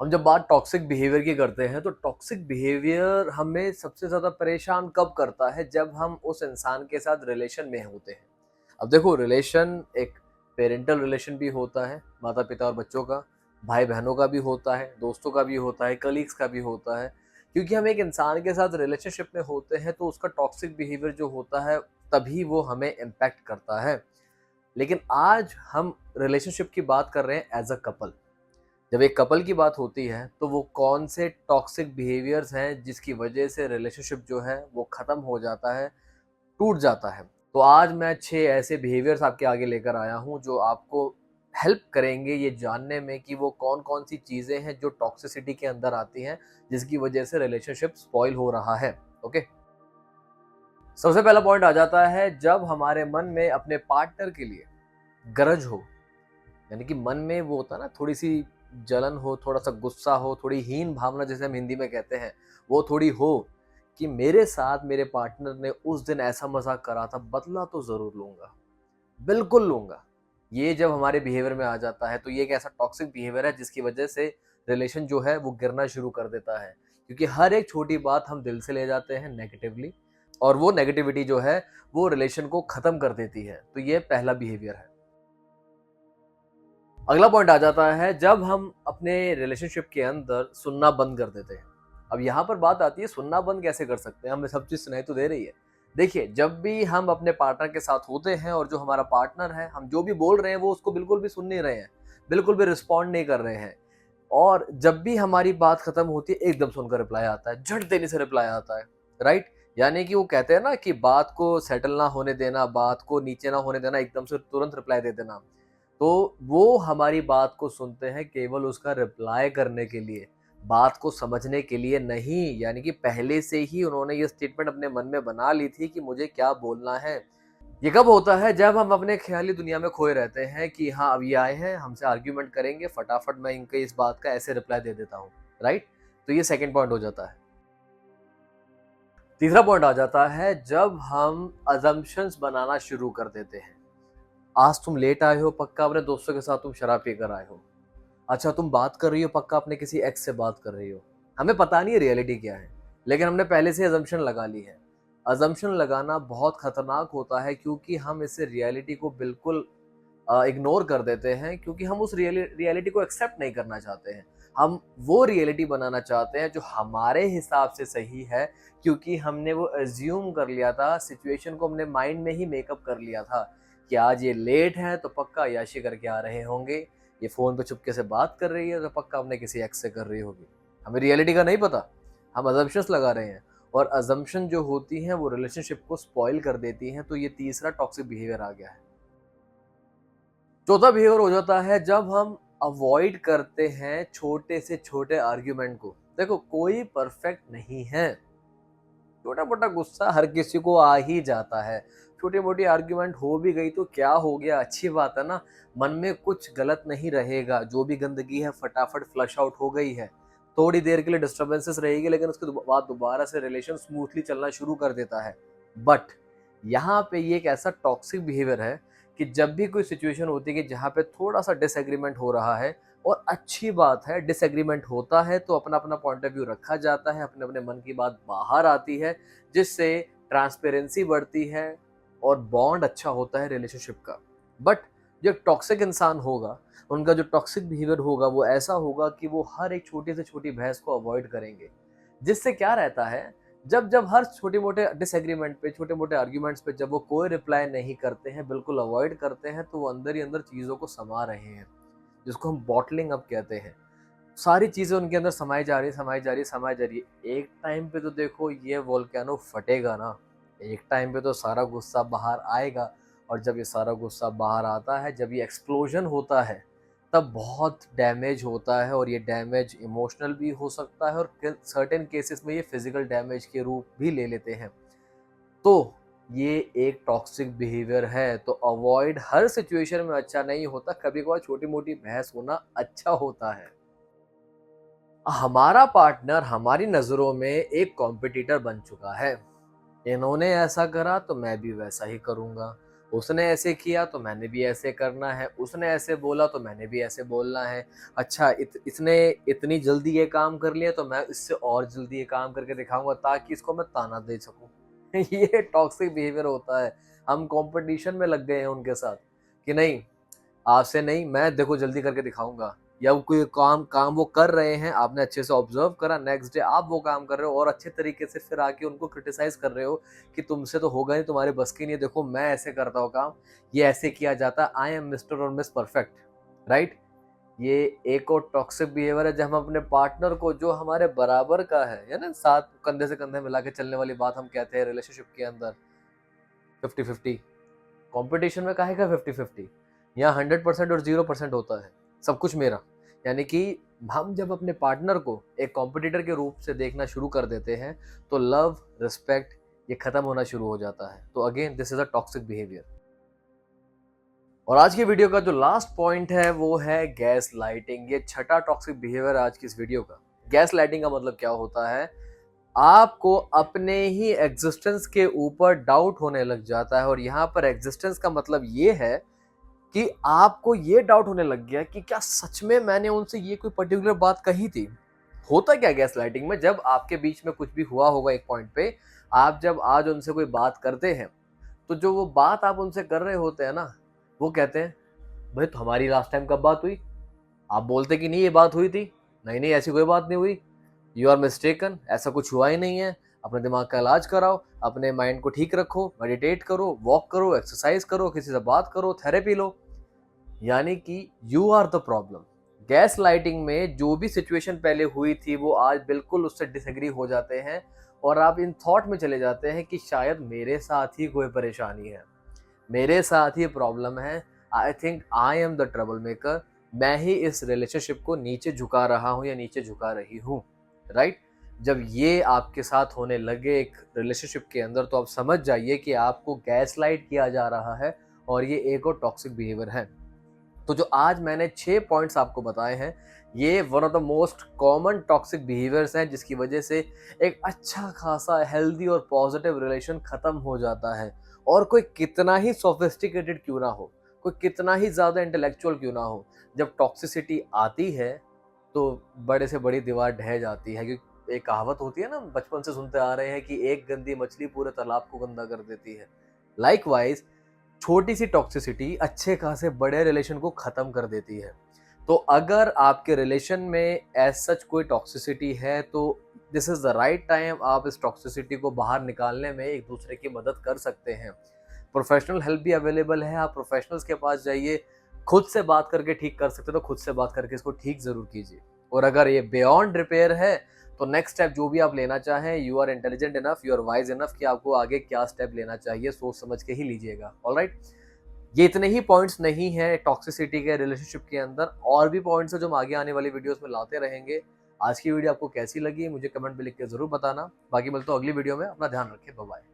हम जब बात टॉक्सिक बिहेवियर की करते हैं तो टॉक्सिक बिहेवियर हमें सबसे ज़्यादा परेशान कब करता है, जब हम उस इंसान के साथ रिलेशन में होते हैं। अब देखो, रिलेशन एक पेरेंटल रिलेशन भी होता है, माता पिता और बच्चों का, भाई बहनों का भी होता है, दोस्तों का भी होता है, कलीग्स का भी होता है। क्योंकि हम एक इंसान के साथ रिलेशनशिप में होते हैं तो उसका टॉक्सिक बिहेवियर जो होता है तभी वो हमें इम्पैक्ट करता है। लेकिन आज हम रिलेशनशिप की बात कर रहे हैं एज अ कपल। जब एक कपल की बात होती है तो वो कौन से टॉक्सिक बिहेवियर्स हैं जिसकी वजह से रिलेशनशिप जो है वो ख़त्म हो जाता है, टूट जाता है। तो आज मैं 6 ऐसे बिहेवियर्स आपके आगे लेकर आया हूँ जो आपको हेल्प करेंगे ये जानने में कि वो कौन-कौन सी चीज़ें हैं जो टॉक्सिसिटी के अंदर आती हैं, जिसकी वजह से रिलेशनशिप स्पॉइल हो रहा है। ओके? सबसे पहला पॉइंट आ जाता है जब हमारे मन में अपने पार्टनर के लिए ग्रज हो, यानी कि मन में वो होता है ना, थोड़ी-सी जलन हो, थोड़ा-सा गुस्सा हो, थोड़ी हीन भावना जिसे हम हिंदी में कहते हैं, वो थोड़ी हो कि मेरे साथ मेरे पार्टनर ने उस दिन ऐसा मज़ाक करा था, बदला तो ज़रूर लूँगा, बिल्कुल लूँगा। ये जब हमारे बिहेवियर में आ जाता है तो ये एक ऐसा टॉक्सिक बिहेवियर है जिसकी वजह से रिलेशन जो है वो गिरना शुरू कर देता है। क्योंकि हर एक छोटी बात हम दिल से ले जाते हैं नेगेटिवली, और वो नेगेटिविटी जो है वो रिलेशन को ख़त्म कर देती है। तो ये पहला बिहेवियर है। अगला पॉइंट आ जाता है जब हम अपने रिलेशनशिप के अंदर सुनना बंद कर देते हैं। अब यहाँ पर बात आती है, सुनना बंद कैसे कर सकते हैं, हमें सब चीज़ सुनाई तो दे रही है। देखिए, जब भी हम अपने पार्टनर के साथ होते हैं और जो हमारा पार्टनर है, हम जो भी बोल रहे हैं वो उसको बिल्कुल भी सुन नहीं रहे हैं, बिल्कुल भी रिस्पॉन्ड नहीं कर रहे हैं, और जब भी हमारी बात खत्म होती है एकदम सुनकर रिप्लाई आता है, झट देने से रिप्लाई आता है, राइट? यानी कि वो कहते हैं ना कि बात को सेटल ना होने देना, बात को नीचे ना होने देना, एकदम से तुरंत रिप्लाई दे देना। तो वो हमारी बात को सुनते हैं केवल उसका रिप्लाई करने के लिए, बात को समझने के लिए नहीं। यानी कि पहले से ही उन्होंने ये स्टेटमेंट अपने मन में बना ली थी कि मुझे क्या बोलना है। ये कब होता है? जब हम अपने ख़याली दुनिया में खोए रहते हैं कि हाँ, अब ये आए हैं, हमसे आर्ग्यूमेंट करेंगे, फटाफट मैं इनके इस बात का ऐसे रिप्लाई दे देता हूँ, राइट? तो ये सेकंड पॉइंट हो जाता है। तीसरा पॉइंट आ जाता है जब हम असम्पशन्स बनाना शुरू कर देते हैं। आज तुम लेट आए हो, पक्का अपने दोस्तों के साथ तुम शराब पीकर आए हो। अच्छा, तुम बात कर रही हो, पक्का अपने किसी एक्स से बात कर रही हो। हमें पता नहीं है रियलिटी क्या है, लेकिन हमने पहले से असम्पशन लगा ली है। असम्पशन लगाना बहुत खतरनाक होता है क्योंकि हम इससे रियलिटी को बिल्कुल इग्नोर कर देते हैं, क्योंकि हम उस रियलिटी को एक्सेप्ट नहीं करना चाहते हैं। हम वो रियलिटी बनाना चाहते हैं जो हमारे हिसाब से सही है, क्योंकि हमने वो अज्यूम कर लिया था, सिचुएशन को हमने माइंड में ही मेकअप कर लिया था कि आज ये लेट है तो पक्का अय्याशी करके आ रहे होंगे, ये फ़ोन पे चुपके से बात कर रही है तो पक्का अपने किसी एक्स से कर रही होगी। हमें रियलिटी का नहीं पता, हम असम्पशन्स लगा रहे हैं, और असम्पशन जो होती हैं वो रिलेशनशिप को स्पॉइल कर देती हैं। तो ये तीसरा टॉक्सिक बिहेवियर आ गया है। चौथा बिहेवियर हो जाता है जब हम अवॉइड करते हैं छोटे से छोटे आर्ग्यूमेंट को। देखो, कोई परफेक्ट नहीं है, छोटा मोटा गुस्सा हर किसी को आ ही जाता है। छोटी मोटी आर्ग्यूमेंट हो भी गई तो क्या हो गया, अच्छी बात है ना। मन में कुछ गलत नहीं रहेगा, जो भी गंदगी है फटाफट फ्लश आउट हो गई है। थोड़ी देर के लिए डिस्टर्बेंसेस रहेगी, लेकिन उसके बाद दोबारा से रिलेशन स्मूथली चलना शुरू कर देता है। बट यहाँ पे ये एक ऐसा टॉक्सिक बिहेवियर है कि जब भी कोई सिचुएशन होती है कि जहाँ पे थोड़ा सा डिसएग्रीमेंट हो रहा है, और अच्छी बात है, डिसएग्रीमेंट होता है तो अपना-अपना पॉइंट ऑफ व्यू रखा जाता है, अपने-अपने मन की बात बाहर आती है, जिससे ट्रांसपेरेंसी बढ़ती है और बॉन्ड अच्छा होता है रिलेशनशिप का। बट जो टॉक्सिक इंसान होगा, उनका जो टॉक्सिक बिहेवियर होगा वो ऐसा होगा कि वो हर एक छोटी से छोटी बहस को अवॉइड करेंगे। जिससे क्या रहता है, जब हर छोटे-मोटे डिसएग्रीमेंट पे, छोटे-मोटे आर्ग्यूमेंट्स पे जब वो कोई रिप्लाई नहीं करते हैं, बिल्कुल अवॉइड करते हैं, तो वो अंदर ही अंदर चीज़ों को समा रहे हैं, जिसको हम बॉटलिंग अप कहते हैं। सारी चीज़ें उनके अंदर समाई जा रही है, समाई जा रही है, समाई जा रही है। एक टाइम पे तो देखो ये वोल्केनो फटेगा ना, एक टाइम पे तो सारा गुस्सा बाहर आएगा, और जब ये सारा गुस्सा बाहर आता है, जब ये एक्सप्लोजन होता है, तब बहुत डैमेज होता है, और ये डैमेज इमोशनल भी हो सकता है और सर्टेन केसेस में ये फिजिकल डैमेज के रूप भी ले लेते हैं। तो ये एक टॉक्सिक बिहेवियर है, तो अवॉइड हर सिचुएशन में अच्छा नहीं होता, कभी-कभार छोटी-मोटी बहस होना अच्छा होता है। हमारा पार्टनर हमारी नज़रों में एक कॉम्पिटिटर बन चुका है। इन्होंने ऐसा करा तो मैं भी वैसा ही करूँगा। उसने ऐसे किया तो मैंने भी ऐसे करना है, उसने ऐसे बोला तो मैंने भी ऐसे बोलना है। अच्छा इसने इतनी जल्दी ये काम कर लिया तो मैं इससे और जल्दी ये काम करके दिखाऊंगा ताकि इसको मैं ताना दे सकूं। ये टॉक्सिक बिहेवियर होता है। हम कंपटीशन में लग गए हैं उनके साथ कि नहीं, आपसे नहीं, मैं देखो जल्दी करके दिखाऊंगा। या वो कोई काम काम वो कर रहे हैं, आपने अच्छे से ऑब्जर्व करा, नेक्स्ट डे आप वो काम कर रहे हो और अच्छे तरीके से फिर आके उनको क्रिटिसाइज कर रहे हो कि तुमसे तो होगा नहीं, तुम्हारे बस की नहीं है, देखो मैं ऐसे करता हूँ काम, ये ऐसे किया जाता है, आई एम मिस्टर और मिस परफेक्ट, राइट। ये एक और टॉक्सिक बिहेवियर है जब हम अपने पार्टनर को, जो हमारे बराबर का है या ना, साथ कंधे से कंधे मिला के चलने वाली बात हम कहते हैं रिलेशनशिप के अंदर 50-50। कंपटीशन में काहे का 50-50? यहाँ 100% और 0% होता है, सब कुछ मेरा। यानी कि हम जब अपने पार्टनर को एक कॉम्पिटिटर के रूप से देखना शुरू कर देते हैं तो लव, रिस्पेक्ट ये खत्म होना शुरू हो जाता है। तो again this is a toxic behaviour. और आज की वीडियो का जो लास्ट पॉइंट है वो है गैस लाइटिंग। ये छठा टॉक्सिक बिहेवियर आज की इस वीडियो का। गैस लाइटिंग का मतलब क्या होता है? आपको अपने ही एग्जिस्टेंस के ऊपर डाउट होने लग जाता है। और यहाँ पर एग्जिस्टेंस का मतलब ये है कि आपको ये डाउट होने लग गया कि क्या सच में मैंने उनसे ये कोई पर्टिकुलर बात कही थी। होता क्या गैस लाइटिंग में, जब आपके बीच में कुछ भी हुआ होगा एक पॉइंट पे, आप जब आज उनसे कोई बात करते हैं तो जो वो बात आप उनसे कर रहे होते हैं ना, वो कहते हैं भाई तो हमारी लास्ट टाइम कब बात हुई? आप बोलते कि नहीं ये बात हुई थी, नहीं नहीं ऐसी कोई बात नहीं हुई, यू आर मिस्टेकन, ऐसा कुछ हुआ ही नहीं है, अपने दिमाग का इलाज कराओ, अपने माइंड को ठीक रखो, मेडिटेट करो, वॉक करो, एक्सरसाइज करो, किसी से बात करो, थेरेपी लो। यानी कि you are the problem. Gaslighting में जो भी सिचुएशन पहले हुई थी वो आज बिल्कुल उससे डिसएग्री हो जाते हैं और आप इन थॉट में चले जाते हैं कि शायद मेरे साथ ही कोई परेशानी है, मेरे साथ ही प्रॉब्लम है, I think I am the trouble maker, मैं ही इस रिलेशनशिप को नीचे झुका रहा हूँ या नीचे झुका रही हूँ, राइट। जब ये आपके साथ होने लगे एक रिलेशनशिप के अंदर तो आप समझ जाइए कि आपको गैस लाइट किया जा रहा है और ये एक और टॉक्सिक बिहेवियर है। तो जो आज मैंने 6 पॉइंट्स आपको बताए हैं, ये one of the most common toxic behaviours हैं जिसकी वजह से एक अच्छा खासा हेल्दी और पॉजिटिव रिलेशन खत्म हो जाता है। और कोई कितना ही सोफिस्टिकेटेड क्यों ना हो, कोई कितना ही ज़्यादा इंटेलेक्चुअल क्यों ना हो, जब टॉक्सिसिटी आती है तो बड़े से बड़ी दीवार ढह जाती है। क्योंकि एक कहावत होती है ना, बचपन से सुनते आ रहे हैं कि एक गंदी मछली पूरे तालाब को गंदा कर देती है। लाइकवाइज छोटी सी टॉक्सिसिटी अच्छे खासे बड़े रिलेशन को खत्म कर देती है। तो अगर आपके रिलेशन में एज सच कोई टॉक्सिसिटी है तो this is the right time, आप इस टॉक्सिसिटी को बाहर निकालने में एक दूसरे की मदद कर सकते हैं। प्रोफेशनल हेल्प भी अवेलेबल है, आप प्रोफेशनल्स के पास जाइए, खुद से बात करके ठीक कर सकते हो तो खुद से बात करके इसको ठीक जरूर कीजिए। और अगर ये बियॉन्ड रिपेयर है तो नेक्स्ट स्टेप जो भी आप लेना चाहें, you are intelligent enough, you are wise enough कि आपको आगे क्या स्टेप लेना चाहिए, सोच समझ के ही लीजिएगा। ऑलराइट, ये इतने ही पॉइंट्स नहीं है टॉक्सिसिटी के रिलेशनशिप के अंदर, और भी पॉइंट्स है जो हम आगे आने वाली वीडियोस में लाते रहेंगे। आज की वीडियो आपको कैसी लगी मुझे कमेंट में लिख के जरूर बताना। बाकी मिलता हूँ अगली वीडियो में, अपना ध्यान रखें, बाय बाय।